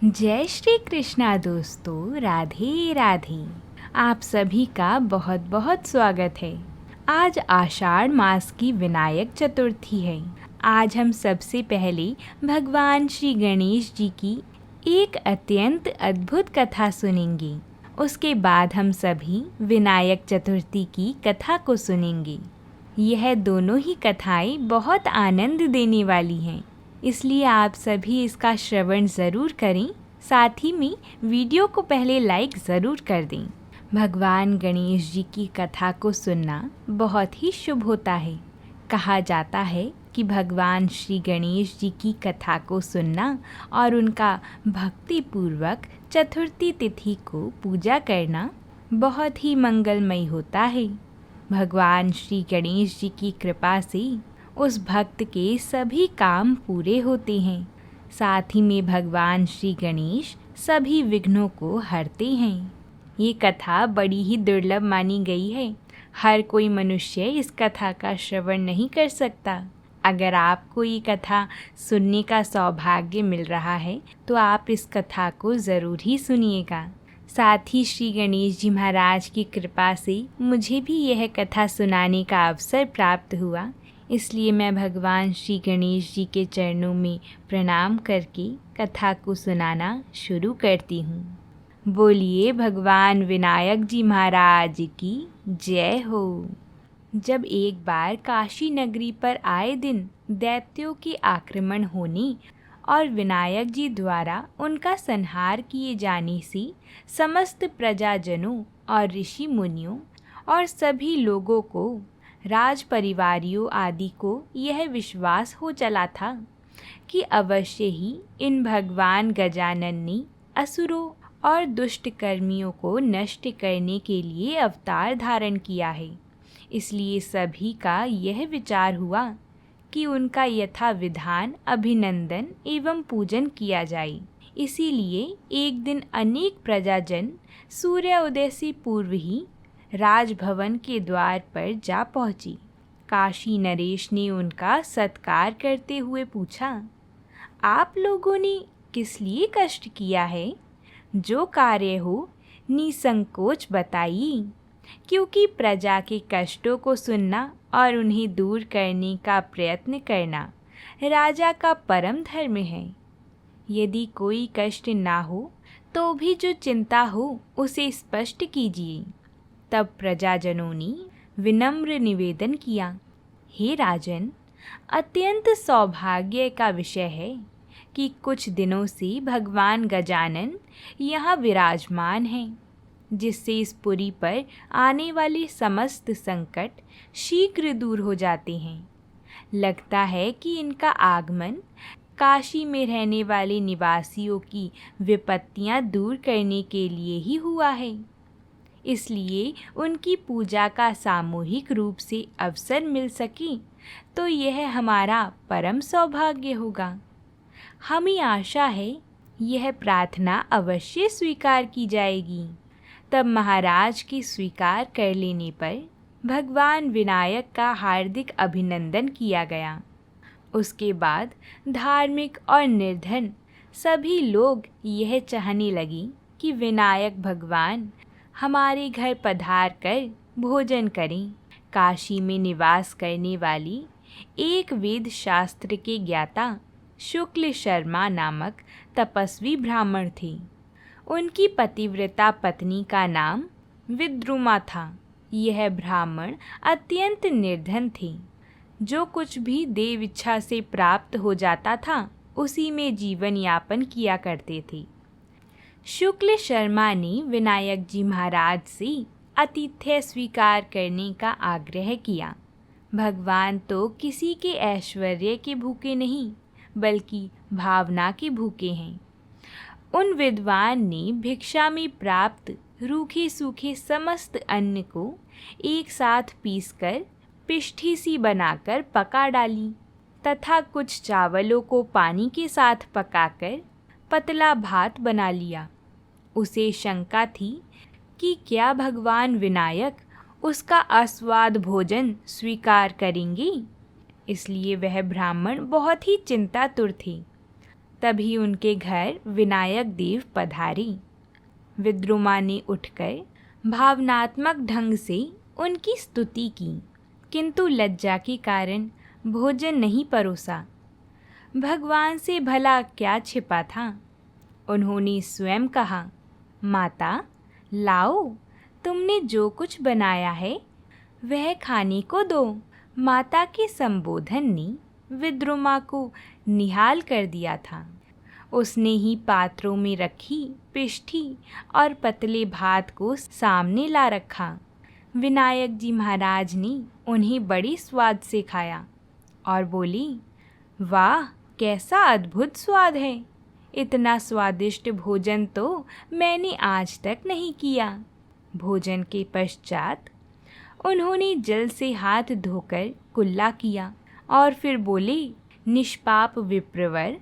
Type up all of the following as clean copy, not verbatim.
जय श्री कृष्णा दोस्तों, राधे राधे। आप सभी का बहुत बहुत स्वागत है। आज आषाढ़ मास की विनायक चतुर्थी है। आज हम सबसे पहले भगवान श्री गणेश जी की एक अत्यंत अद्भुत कथा सुनेंगे। उसके बाद हम सभी विनायक चतुर्थी की कथा को सुनेंगे। यह दोनों ही कथाएं बहुत आनंद देने वाली हैं, इसलिए आप सभी इसका श्रवण ज़रूर करें। साथ ही में वीडियो को पहले लाइक ज़रूर कर दें। भगवान गणेश जी की कथा को सुनना बहुत ही शुभ होता है। कहा जाता है कि भगवान श्री गणेश जी की कथा को सुनना और उनका भक्ति पूर्वक चतुर्थी तिथि को पूजा करना बहुत ही मंगलमय होता है। भगवान श्री गणेश जी की कृपा से उस भक्त के सभी काम पूरे होते हैं। साथ ही में भगवान श्री गणेश सभी विघ्नों को हरते हैं। ये कथा बड़ी ही दुर्लभ मानी गई है। हर कोई मनुष्य इस कथा का श्रवण नहीं कर सकता। अगर आपको ये कथा सुनने का सौभाग्य मिल रहा है तो आप इस कथा को ज़रूर ही सुनिएगा। साथ ही श्री गणेश जी महाराज की कृपा से मुझे भी यह कथा सुनाने का अवसर प्राप्त हुआ, इसलिए मैं भगवान श्री गणेश जी के चरणों में प्रणाम करके कथा को सुनाना शुरू करती हूँ। बोलिए भगवान विनायक जी महाराज की जय हो। जब एक बार काशी नगरी पर आए दिन दैत्यों के आक्रमण होने और विनायक जी द्वारा उनका संहार किए जाने से समस्त प्रजाजनों और ऋषि मुनियों और सभी लोगों को, राज परिवारियों आदि को यह विश्वास हो चला था कि अवश्य ही इन भगवान गजानन ने असुरों और दुष्ट कर्मियों को नष्ट करने के लिए अवतार धारण किया है। इसलिए सभी का यह विचार हुआ कि उनका यथा विधान अभिनंदन एवं पूजन किया जाए। इसीलिए एक दिन अनेक प्रजाजन सूर्योदय से पूर्व ही राजभवन के द्वार पर जा पहुंची। काशी नरेश ने उनका सत्कार करते हुए पूछा, आप लोगों ने किस लिए कष्ट किया है? जो कार्य हो निसंकोच बताइए, क्योंकि प्रजा के कष्टों को सुनना और उन्हें दूर करने का प्रयत्न करना राजा का परम धर्म है। यदि कोई कष्ट ना हो तो भी जो चिंता हो उसे स्पष्ट कीजिए। तब प्रजाजनों ने विनम्र निवेदन किया, हे राजन, अत्यंत सौभाग्य का विषय है कि कुछ दिनों से भगवान गजानन यहाँ विराजमान हैं, जिससे इस पुरी पर आने वाले समस्त संकट शीघ्र दूर हो जाते हैं। लगता है कि इनका आगमन काशी में रहने वाले निवासियों की विपत्तियां दूर करने के लिए ही हुआ है। इसलिए उनकी पूजा का सामूहिक रूप से अवसर मिल सके तो यह हमारा परम सौभाग्य होगा। हमें आशा है यह प्रार्थना अवश्य स्वीकार की जाएगी। तब महाराज के स्वीकार कर लेने पर भगवान विनायक का हार्दिक अभिनंदन किया गया। उसके बाद धार्मिक और निर्धन सभी लोग यह चाहने लगे कि विनायक भगवान हमारे घर पधार कर भोजन करें। काशी में निवास करने वाली एक वेद शास्त्र के ज्ञाता शुक्ल शर्मा नामक तपस्वी ब्राह्मण थे। उनकी पतिव्रता पत्नी का नाम विद्रुमा था। यह ब्राह्मण अत्यंत निर्धन थे। जो कुछ भी देव इच्छा से प्राप्त हो जाता था उसी में जीवन यापन किया करते थे। शुक्ल शर्मा ने विनायक जी महाराज से आतिथ्य स्वीकार करने का आग्रह किया। भगवान तो किसी के ऐश्वर्य के भूखे नहीं बल्कि भावना के भूखे हैं। उन विद्वान ने भिक्षा में प्राप्त रूखे सूखे समस्त अन्न को एक साथ पीसकर पिष्ठी सी बनाकर पका डाली तथा कुछ चावलों को पानी के साथ पकाकर पतला भात बना लिया। उसे शंका थी कि क्या भगवान विनायक उसका आस्वाद भोजन स्वीकार करेंगे, इसलिए वह ब्राह्मण बहुत ही चिंतातुर थे। तभी उनके घर विनायक देव पधारे। विद्रुमा ने उठकर भावनात्मक ढंग से उनकी स्तुति की, किंतु लज्जा के कारण भोजन नहीं परोसा। भगवान से भला क्या छिपा था। उन्होंने स्वयं कहा, माता लाओ, तुमने जो कुछ बनाया है वह खाने को दो। माता के संबोधन ने विद्रुमा को निहाल कर दिया था। उसने ही पात्रों में रखी पिष्ठी और पतले भात को सामने ला रखा। विनायक जी महाराज ने उन्हें बड़े स्वाद से खाया और बोली, वाह कैसा अद्भुत स्वाद है। इतना स्वादिष्ट भोजन तो मैंने आज तक नहीं किया। भोजन के पश्चात उन्होंने जल से हाथ धोकर कुल्ला किया और फिर बोले, निष्पाप विप्रवर,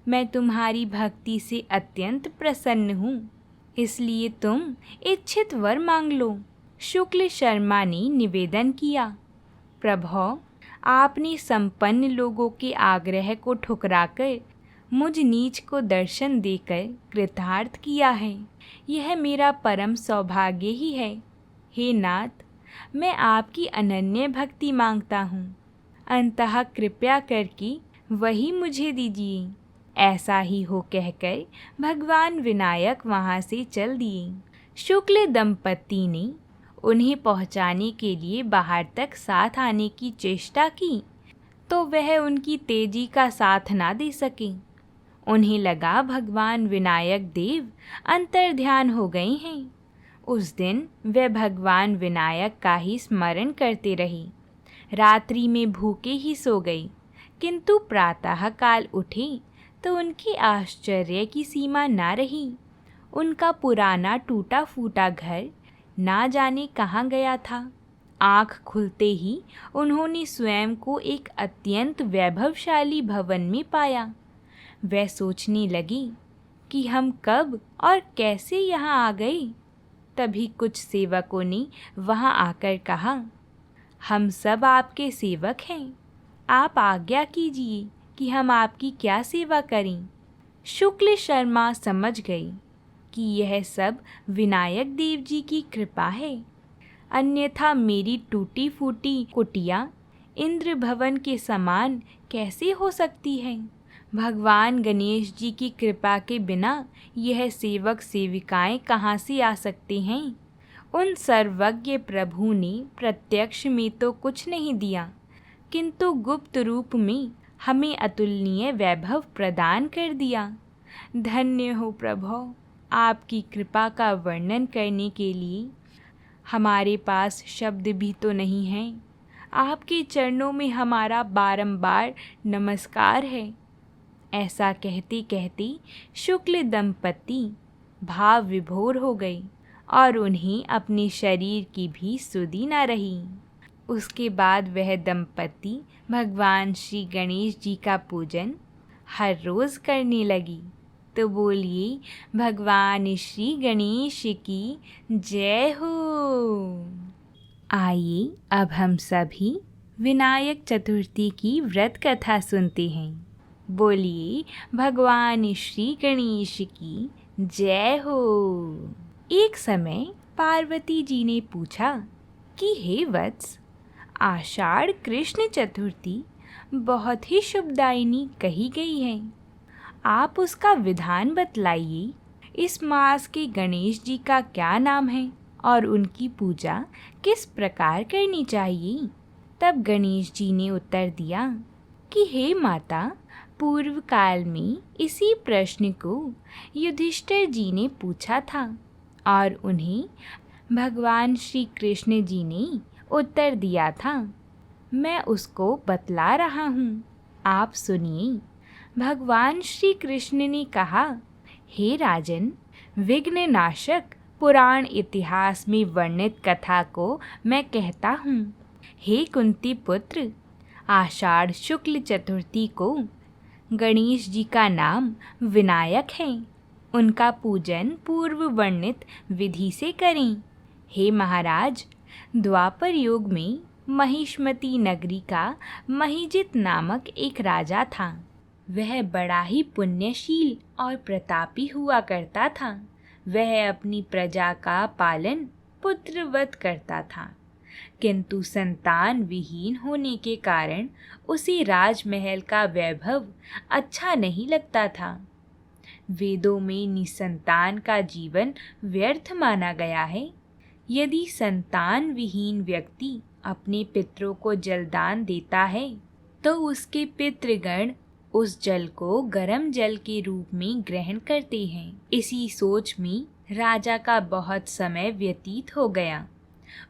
मैं तुम्हारी भक्ति से अत्यंत प्रसन्न हूँ, इसलिए तुम इच्छित वर मांग लो। शुक्ल शर्मा ने निवेदन किया, प्रभो, आपने संपन्न लोगों के आग्रह को ठुकराकर मुझ नीच को दर्शन देकर कृतार्थ किया है। यह मेरा परम सौभाग्य ही है। हे नाथ, मैं आपकी अनन्य भक्ति मांगता हूँ। अंतः कृपया करके वही मुझे दीजिए। ऐसा ही हो कहकर भगवान विनायक वहाँ से चल दिए। शुक्ल दंपति ने उन्हें पहुँचाने के लिए बाहर तक साथ आने की चेष्टा की, तो वह उनकी तेजी का साथ ना दे सके। उन्हें लगा भगवान विनायक देव अंतर्ध्यान हो गए हैं। उस दिन वे भगवान विनायक का ही स्मरण करते रहे। रात्रि में भूखे ही सो गई, किंतु प्रातः काल उठे तो उनकी आश्चर्य की सीमा ना रही। उनका पुराना टूटा फूटा घर ना जाने कहाँ गया था। आँख खुलते ही उन्होंने स्वयं को एक अत्यंत वैभवशाली भवन में पाया। वह सोचने लगी कि हम कब और कैसे यहाँ आ गए। तभी कुछ सेवकों ने वहाँ आकर कहा, हम सब आपके सेवक हैं, आप आज्ञा कीजिए कि हम आपकी क्या सेवा करें। शुक्ल शर्मा समझ गई कि यह सब विनायक देव जी की कृपा है, अन्यथा मेरी टूटी फूटी कुटिया इंद्र भवन के समान कैसे हो सकती है। भगवान गणेश जी की कृपा के बिना यह सेवक सेविकाएं कहाँ से आ सकते हैं। उन सर्वज्ञ प्रभु ने प्रत्यक्ष में तो कुछ नहीं दिया, किंतु गुप्त रूप में हमें अतुलनीय वैभव प्रदान कर दिया। धन्य हो प्रभो, आपकी कृपा का वर्णन करने के लिए हमारे पास शब्द भी तो नहीं हैं। आपके चरणों में हमारा बारंबार नमस्कार है। ऐसा कहते कहते शुक्ल दंपति भाव विभोर हो गई और उन्हें अपने शरीर की भी सुधि न रही। उसके बाद वह दंपति भगवान श्री गणेश जी का पूजन हर रोज़ करने लगी। तो बोलिए भगवान श्री गणेश की जय हो। आइए अब हम सभी विनायक चतुर्थी की व्रत कथा सुनते हैं। बोलिए भगवान श्री गणेश की जय हो। एक समय पार्वती जी ने पूछा कि हे वत्स, आषाढ़ कृष्ण चतुर्थी बहुत ही शुभदायिनी कही गई है, आप उसका विधान बतलाइए। इस मास के गणेश जी का क्या नाम है और उनकी पूजा किस प्रकार करनी चाहिए। तब गणेश जी ने उत्तर दिया कि हे माता, पूर्व काल में इसी प्रश्न को युधिष्ठिर जी ने पूछा था और उन्हें भगवान श्री कृष्ण जी ने उत्तर दिया था। मैं उसको बतला रहा हूँ, आप सुनिए। भगवान श्री कृष्ण ने कहा, हे राजन, विघ्न नाशक पुराण इतिहास में वर्णित कथा को मैं कहता हूँ। हे कुंती पुत्र, आषाढ़ शुक्ल चतुर्थी को गणेश जी का नाम विनायक है। उनका पूजन पूर्व वर्णित विधि से करें। हे महाराज, द्वापर युग में महिष्मती नगरी का महिजित नामक एक राजा था। वह बड़ा ही पुण्यशील और प्रतापी हुआ करता था। वह अपनी प्रजा का पालन पुत्रवत करता था, किंतु संतान विहीन होने के कारण उसे राजमहल का वैभव अच्छा नहीं लगता था। वेदों में निसंतान का जीवन व्यर्थ माना गया है। यदि संतान विहीन व्यक्ति अपने पितरों को जलदान देता है तो उसके पितृगण उस जल को गर्म जल के रूप में ग्रहण करते हैं। इसी सोच में राजा का बहुत समय व्यतीत हो गया।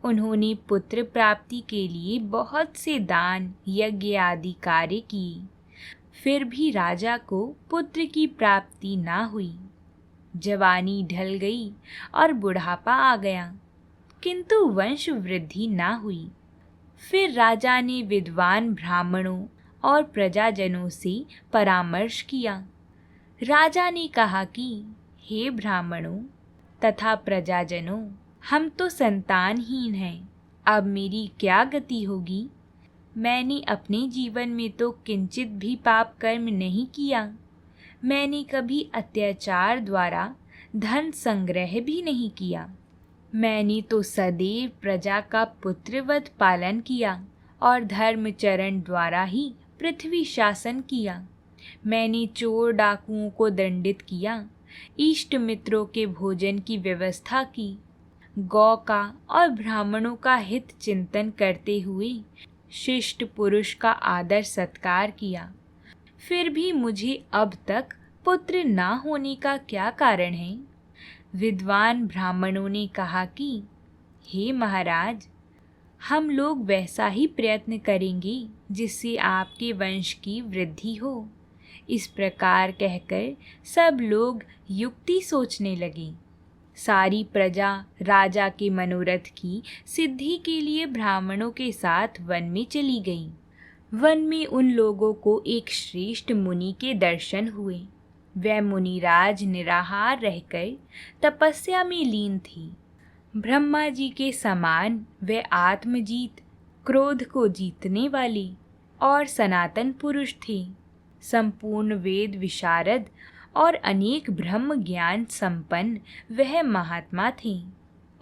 उन्होंने पुत्र प्राप्ति के लिए बहुत से दान यज्ञ आदि कार्य किए, फिर भी राजा को पुत्र की प्राप्ति ना हुई। जवानी ढल गई और बुढ़ापा आ गया, किंतु वंश वृद्धि ना हुई। फिर राजा ने विद्वान ब्राह्मणों और प्रजाजनों से परामर्श किया। राजा ने कहा कि हे ब्राह्मणों तथा प्रजाजनों, हम तो संतानहीन हैं, अब मेरी क्या गति होगी? मैंने अपने जीवन में तो किंचित भी पाप कर्म नहीं किया। मैंने कभी अत्याचार द्वारा धन संग्रह भी नहीं किया। मैंने तो सदैव प्रजा का पुत्रवत पालन किया और धर्मचरण द्वारा ही पृथ्वी शासन किया। मैंने चोर डाकुओं को दंडित किया, इष्ट मित्रों के भोजन की व्यवस्था की, गौ का और ब्राह्मणों का हित चिंतन करते हुए शिष्ट पुरुष का आदर सत्कार किया। फिर भी मुझे अब तक पुत्र ना होने का क्या कारण है? विद्वान ब्राह्मणों ने कहा कि हे महाराज, हम लोग वैसा ही प्रयत्न करेंगे जिससे आपके वंश की वृद्धि हो। इस प्रकार कहकर सब लोग युक्ति सोचने लगे। सारी प्रजा राजा के मनोरथ की सिद्धि के लिए ब्राह्मणों के साथ वन में चली गई। वन में उन लोगों को एक श्रेष्ठ मुनि के दर्शन हुए। वह मुनिराज निराहार रहकर तपस्या में लीन थी। ब्रह्मा जी के समान वे आत्मजीत, क्रोध को जीतने वाले और सनातन पुरुष थे। संपूर्ण वेद विशारद और अनेक ब्रह्म ज्ञान संपन्न वह महात्मा थे।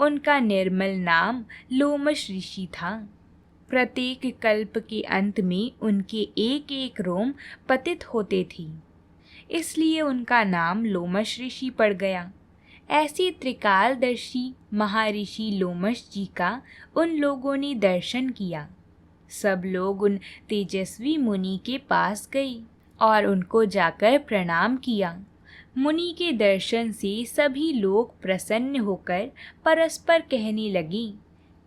उनका निर्मल नाम लोमश ऋषि था। प्रत्येक कल्प के अंत में उनके एक एक रोम पतित होते थे, इसलिए उनका नाम लोमश ऋषि पड़ गया। ऐसे त्रिकालदर्शी महर्षि लोमश जी का उन लोगों ने दर्शन किया। सब लोग उन तेजस्वी मुनि के पास गए और उनको जाकर प्रणाम किया। मुनि के दर्शन से सभी लोग प्रसन्न होकर परस्पर कहने लगे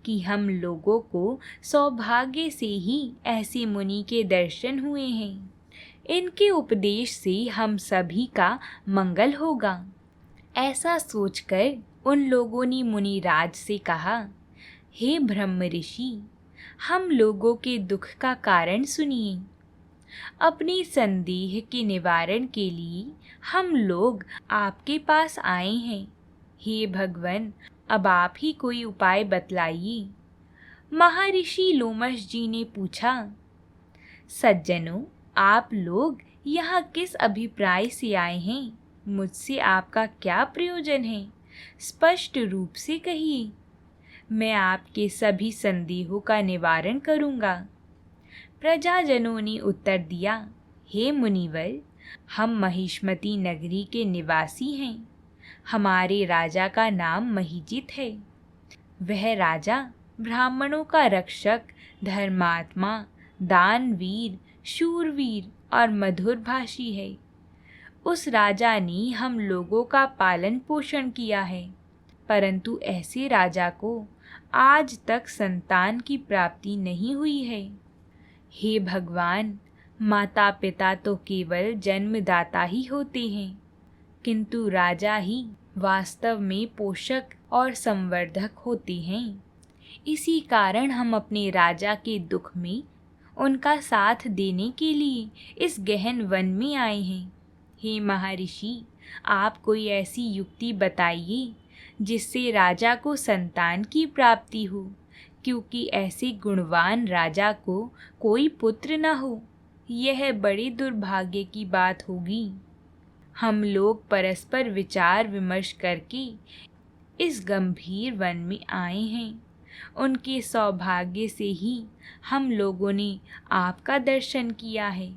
कि हम लोगों को सौभाग्य से ही ऐसे मुनि के दर्शन हुए हैं। इनके उपदेश से हम सभी का मंगल होगा। ऐसा सोचकर उन लोगों ने मुनिराज से कहा, हे ब्रह्म ऋषि, हम लोगों के दुख का कारण सुनिए। अपने संदेह के निवारण के लिए हम लोग आपके पास आए हैं। हे भगवान, अब आप ही कोई उपाय बतलाइए। महर्षि लोमश जी ने पूछा, सज्जनों, आप लोग यहाँ किस अभिप्राय से आए हैं? मुझसे आपका क्या प्रयोजन है? स्पष्ट रूप से कहिए, मैं आपके सभी संदेहों का निवारण करूँगा। प्रजाजनों ने उत्तर दिया, हे मुनिवर, हम महिष्मती नगरी के निवासी हैं। हमारे राजा का नाम महिजित है। वह राजा ब्राह्मणों का रक्षक, धर्मात्मा, दानवीर, शूरवीर और मधुरभाषी है। उस राजा ने हम लोगों का पालन पोषण किया है, परंतु ऐसे राजा को आज तक संतान की प्राप्ति नहीं हुई है। हे भगवान, माता पिता तो केवल जन्मदाता ही होते हैं, किंतु राजा ही वास्तव में पोषक और संवर्धक होते हैं। इसी कारण हम अपने राजा के दुख में उनका साथ देने के लिए इस गहन वन में आए हैं। हे महर्षि, आप कोई ऐसी युक्ति बताइए जिससे राजा को संतान की प्राप्ति हो, क्योंकि ऐसे गुणवान राजा को कोई पुत्र न हो। यह बड़े दुर्भाग्य की बात होगी। हम लोग परस्पर विचार विमर्श करके इस गंभीर वन में आए हैं। उनके सौभाग्य से ही हम लोगों ने आपका दर्शन किया है।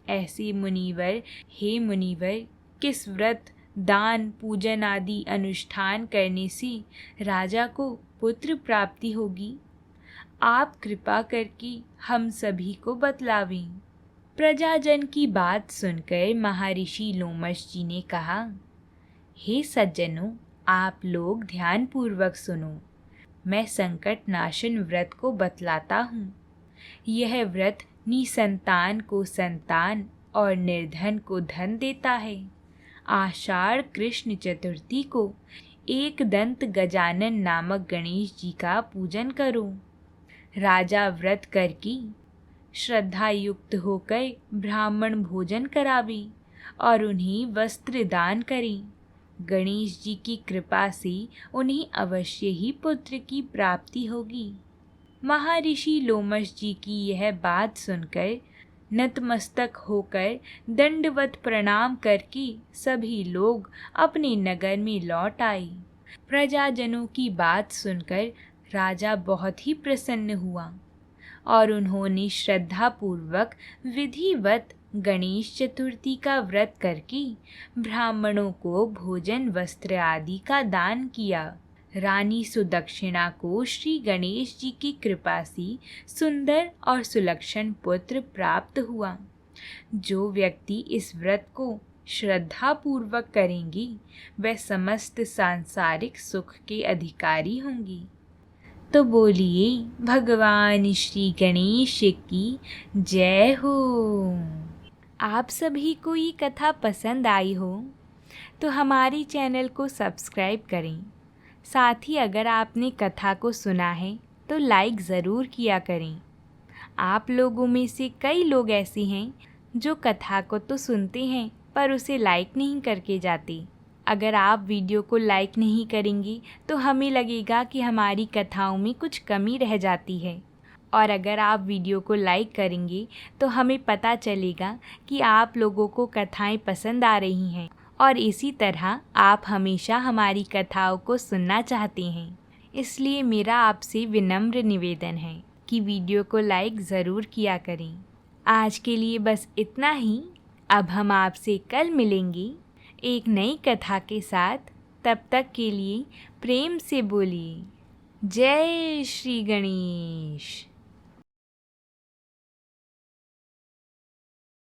ऐसे मुनिवर, हे मुनिवर, किस व्रत, दान, पूजन आदि अनुष्ठान करने से राजा को पुत्र प्राप्ति होगी? आप कृपा करके हम सभी को बतलावें। प्रजाजन की बात सुनकर महर्षि लोमश जी ने कहा, हे सज्जनों, आप लोग ध्यान पूर्वक सुनो। मैं संकट नाशन व्रत को बतलाता हूँ। यह व्रत निसंतान को संतान और निर्धन को धन देता है। आषाढ़ कृष्ण चतुर्थी को एक दंत गजानन नामक गणेश जी का पूजन करो। राजा व्रत करके श्रद्धा युक्त होकर ब्राह्मण भोजन करावे और उन्हें वस्त्र दान करें। गणेश जी की कृपा से उन्हें अवश्य ही पुत्र की प्राप्ति होगी। महर्षि लोमश जी की यह बात सुनकर नतमस्तक होकर दंडवत प्रणाम करके सभी लोग अपने नगर में लौट आए। प्रजाजनों की बात सुनकर राजा बहुत ही प्रसन्न हुआ और उन्होंने श्रद्धा पूर्वक विधिवत गणेश चतुर्थी का व्रत करके ब्राह्मणों को भोजन, वस्त्र आदि का दान किया। रानी सुदक्षिणा को श्री गणेश जी की कृपा से सुंदर और सुलक्षण पुत्र प्राप्त हुआ। जो व्यक्ति इस व्रत को श्रद्धा पूर्वक करेंगी वह समस्त सांसारिक सुख के अधिकारी होंगी। तो बोलिए भगवान श्री गणेश की जय हो। आप सभी को ये कथा पसंद आई हो तो हमारी चैनल को सब्सक्राइब करें। साथ ही अगर आपने कथा को सुना है तो लाइक ज़रूर किया करें। आप लोगों में से कई लोग ऐसे हैं जो कथा को तो सुनते हैं पर उसे लाइक नहीं करके जाते। अगर आप वीडियो को लाइक नहीं करेंगे तो हमें लगेगा कि हमारी कथाओं में कुछ कमी रह जाती है, और अगर आप वीडियो को लाइक करेंगे तो हमें पता चलेगा कि आप लोगों को कथाएं पसंद आ रही हैं और इसी तरह आप हमेशा हमारी कथाओं को सुनना चाहते हैं। इसलिए मेरा आपसे विनम्र निवेदन है कि वीडियो को लाइक ज़रूर किया करें। आज के लिए बस इतना ही। अब हम आपसे कल मिलेंगे एक नई कथा के साथ। तब तक के लिए प्रेम से बोलिए जय श्री गणेश।